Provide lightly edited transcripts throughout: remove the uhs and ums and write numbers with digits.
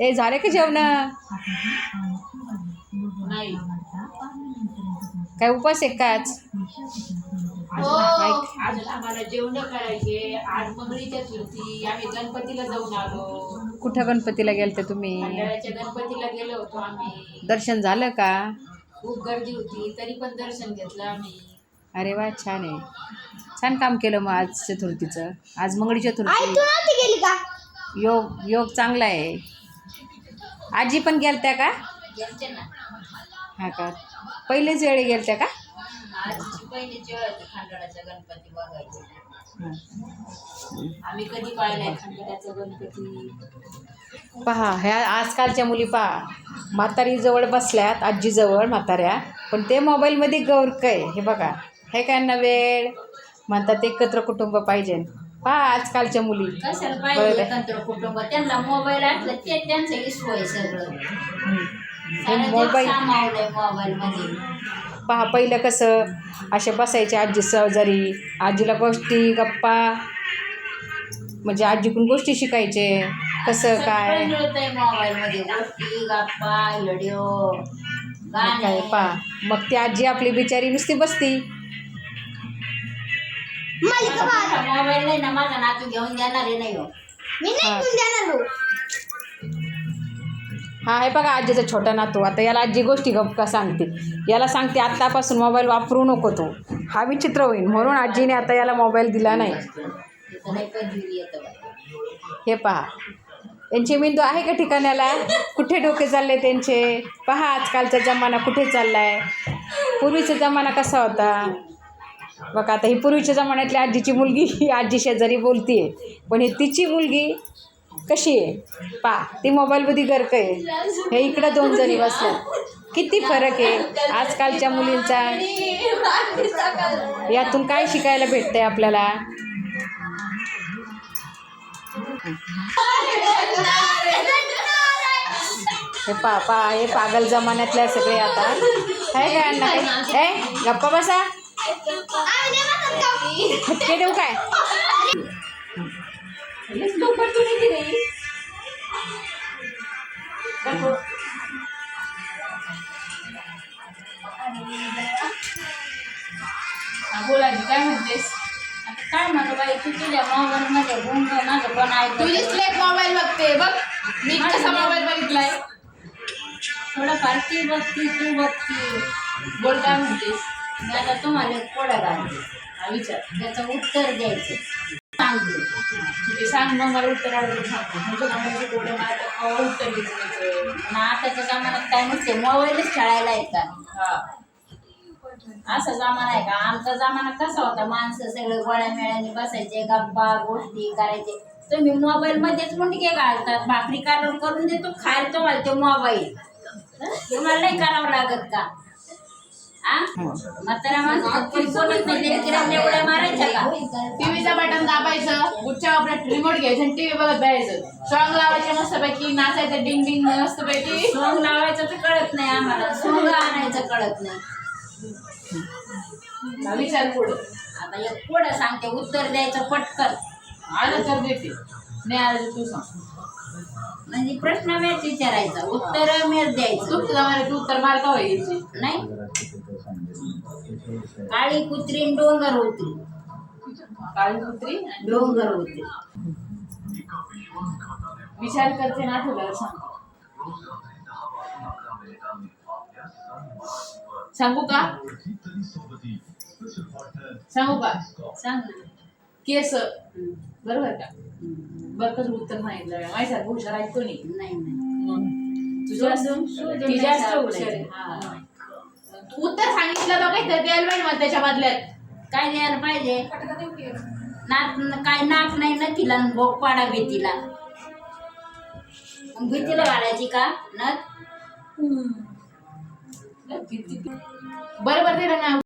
हे झाले का जेवण? नाही काय उपास आहे का आज? हो आज आम्हाला जेवण करायचे. आज मंगळीच्या चतुर्थी. आम्ही गणपतीला जाऊन आलो. कुठं गणपतीला गेलते तुम्ही? खंडाळ्याच्या गणपतीला गेलो होतो आम्ही. दर्शन झालं का? खूप गर्दी होती तरी पण दर्शन घेतलं आम्ही. अरे वा, छान आहे. छान काम केलं मग आज चतुर्थीचं. आज मंगळी आई चतुर्थी. तू नव्हती गेली का? योग चांगला आहे. आजी पण गेलत्या का? गेलते ना. हा का, पहिलेच वेळी गेलत्या का? आजची पहिलीची वेळ होती खंडाळ्याचा गणपती बघायची. हा. आम्ही कधी पाहिलाय खंडाळ्याचा गणपती. पहा, ह्या आजकालच्या मुली पहा, म्हातारीजवळ बसल्यात, आजीजवळ म्हाताऱ्या, पण ते मोबाईलमध्ये गौरक आहे. हे बघा, हे काय ना वेळ म्हणतात एकत्र कुटुंब पाहिजे. पहा आजकालच्या मुली कशाला पाहिजे एकत्र कुटुंब? त्यांना मोबाईल असलं ते त्यांचं इश्यू आहे सगळं. मोबाईल मोबाईल मध्ये. पहा, पहिलं कसं असे बसायचे आजी शेजारी, आजीला गोष्टी गप्पा, म्हणजे आजीकडून गोष्टी शिकायचे कसं काय मिळतंय मोबाईल मध्ये. गोष्टी गप्पा व्हिडिओ काय. गाणे. पहा मग ती आजी आपली बिचारी नुसती बसती. मालिका बघ. मोबाईल नाही ना माझा नातू घेऊन देणारे नाही हो. मी नाही घेऊन देणार हो. हा, हे बघा आजीचा छोटा नातू. आता याला आजी गोष्टी गप्पा सांगते. याला सांगते आत्तापासून मोबाईल वापरू नको तो. हा विचित्र होईल म्हणून आजीने आता याला मोबाईल दिला नाही. तिथं नाही कधी येतं बाई. हे पहा, यांचे मेंदू आहे का ठिकाण्याला? कुठे डोके चालले त्यांचे? पहा आजकालचा जमाना कुठे चाललाय. पूर्वीचा जमाना कसा होता बघा. आता ही पूर्वीच्या जमान्यातली आजीची मुलगी ही आजी शेजारी बोलतीये, पण ही तिची मुलगी कशी आहे पहा. ती मोबाईलमध्ये गर्क आहे. हे इकडं 2 जणी बसल्या. किती फरक आहे आजकालच्या मुलींचा. यातून काय शिकायला भेटतंय आपल्याला? हे पा हे पागल जमान्यातले सगळे आता आहे काय अण्णा? काय ए गप्पा बसा. फटके देऊ काय? बोलायची काय म्हणतेस? काय म्हणतो बाई तू तुझ्या मोबाईल मध्ये गुंग माझं पण ऐकतो. तुझीच लेक मोबाईल बघते बघ. मी कसा मोबाईल बघितलाय? थोडंफार ती बघती तू बघती. बोल काय म्हणतेस? मी आता तुम्हाला एक कोडा घालते. हा विचार. त्याचं उत्तर द्यायचं. सांगते. ठीक आहे सांग मग मला उत्तर आलं सांगतो. म्हणजे म्हणायचं तेवढं मला उत्तर द्यायचं. पण आताच्या जमान्यात काय नसते मोबाईलच खेळायला येतात. हा असा जमाना आहे का? आमचा जमाना कसा होता? माणसं सगळे गोळ्या मेळ्याने बसायचे, गप्पा गोष्टी करायचे. तुम्ही मोबाईल मध्येच मुंडके घालतात. भाकरी काढून करून देतो खायला तुम्हाला ते मोबाईल. तुम्हाला नाही करावं लागत का? म्हातारा माणसं बोलत नाही एवढ्या मारायच्या का? टीव्हीचं बटन दाबायचं, गुच्छा वापरात रिमोट घ्यायचं आणि टीव्ही बघत जायचं. सॉंग लावायचे मस्तपैकी, नाचायचं डिंग डिंग मस्तपैकी. सोंग लावायचं तर कळत नाही आम्हाला. सोंग आणायचं कळत नाही. विचार पुढं. आता एक पुढं सांगते उत्तर द्यायचं पटकन. आलं तर देते, नाही आलं तर तू सांग. म्हणजे प्रश्न वेळच विचारायचा, उत्तर मेळ द्यायचं. तू तुला मला तू उत्तर मार का व्हायची? नाही. काळी कुत्री न डोंगर होती. काळी कुत्री डोंगर होती. विचार करते ना आठवलं सांग. सांगू का? सांगू का? सांग ना. केस बरोबर का? बरं कसं उत्तर सांगितलं माझ्यासारखं हुशार ऐकतो नाही. नाही नाही. तुझ्या ती जास्त हुशार आहे. हा. तू उत्तर सांगितलं तर काही तर द्यायला पाहिजे मला त्याच्या बदल्यात. काय द्यायला पाहिजे? काय नाक नाही ना तिला भोग पाडा भीतीला. भीतीला घालायची का नथ? बरोबर ते ना.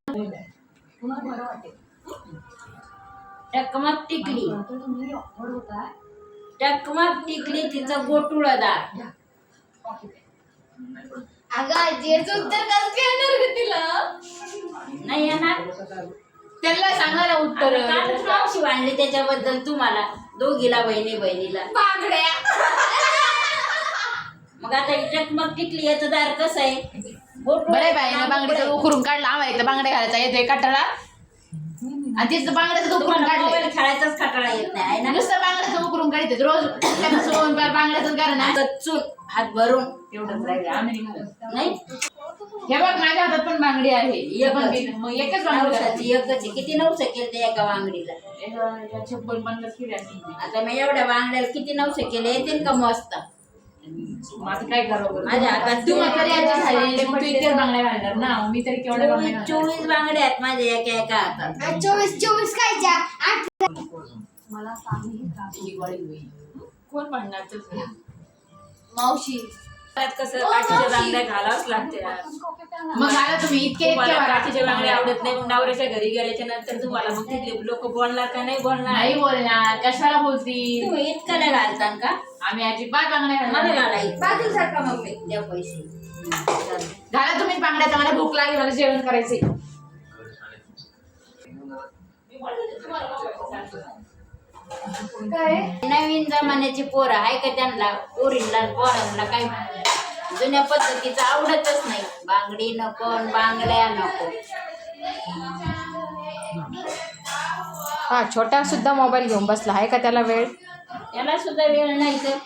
टकमक टिकली. टकमक टिकली तिचं गोटुळदार. अगं आजीचं उत्तर कसं काय येणार ग तिला? नाही येणार. त्याला सांगा ना उत्तर. कालच मावशी वाढली त्याच्याबद्दल तुम्हाला दोघीला बहिणीला. बांगड्या. मग आता टकमक टिकली याचं दार कसं आहे बरे बाई ना बांगडीचं उकरून काढलं आम्हाला एकदा बांगड्या घालायचा येतोय कटाळा आणि तिथं बांगड्याचं उकरून काढलं मोबाईल खेळायचाच खटाळा येत नाही आहे ना नुसतं बांगड्याचं उकरून काढते रोज उठल्यापासून बांगड्याचं कारण आहे गच्चून हात भरून एवढंच राहिले आम्ही नाही घालत. नाही हे बघ माझ्या हातात पण बांगडी आहे मग एकच बांगडी नवसाची एकच आहे. किती नवस केले ते एका बांगडीला छप्पन पन्नास केली असतील. आता मी एवढ्या बांगड्याला किती नवस केले येतील का मस्त मग आता काय करावं माझ्या हातात तू म्हातारी आजी झाली मग तू इतक्याच बांगड्या घालणार ना मी तरी केवढ्या बांगड्या घालणार? 24 बांगड्या आहेत माझ्या एका हातात 24 खायच्या 8 ही गोळी होईल. कोण म्हणणार तुझं मावशी कसं काठीच्या बांगड्या घालावच लागते मग घाला तुम्ही इतके तुम्हाला काठीच्या बांगड्या आवडत नाही मग नवऱ्याच्या घरी गेल्याच्या नंतर तुम्हाला मग तिथले लोक बोलणार का नाही बोलणार नाही बोलणार कशाला बोलती तुम्ही इतकं नाही घालतान का आम्ही अजिबात बांगड्या मला घालणार घालायचं बाजू सारखा मग द्या पैसे घाला तुम्ही बांगड्याचा मला भूक लागली मला जेवण करायचंय नवीन जमान्याची पोरं आहे का त्यांना पोरींना पोरांना काही जुन्या पद्धतीचं आवडतच नाही बांगडी नको आणि बांगड्या नको हा छोटा सुद्धा मोबाईल घेऊन बसला आहे का त्याला वेळ त्याला सुद्धा वेळ नाही तर